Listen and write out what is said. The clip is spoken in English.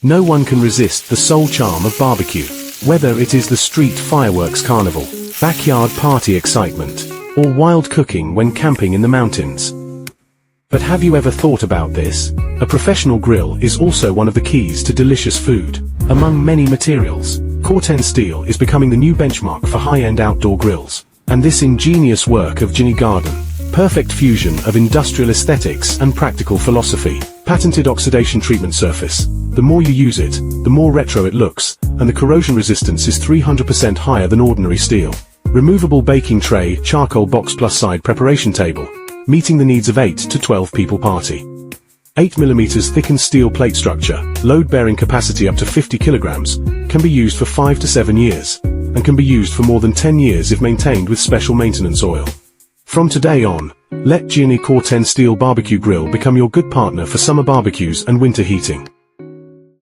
No one can resist the soul charm of barbecue. Whether it is the street fireworks carnival, backyard party excitement, or wild cooking when camping in the mountains. But have you ever thought about this? A professional grill is also one of the keys to delicious food. Among many materials, Corten steel is becoming the new benchmark for high-end outdoor grills. And this ingenious work of Ginny Garden, perfect fusion of industrial aesthetics and practical philosophy. Patented oxidation treatment surface. The more you use it, the more retro it looks, and the corrosion resistance is 300% higher than ordinary steel. Removable baking tray, charcoal box plus side preparation table, meeting the needs of 8 to 12 people party. 8mm thickened steel plate structure, load-bearing capacity up to 50 kilograms, can be used for 5 to 7 years, and can be used for more than 10 years if maintained with special maintenance oil. From today on, let Ginny Corten Steel Barbecue Grill become your good partner for summer barbecues and winter heating.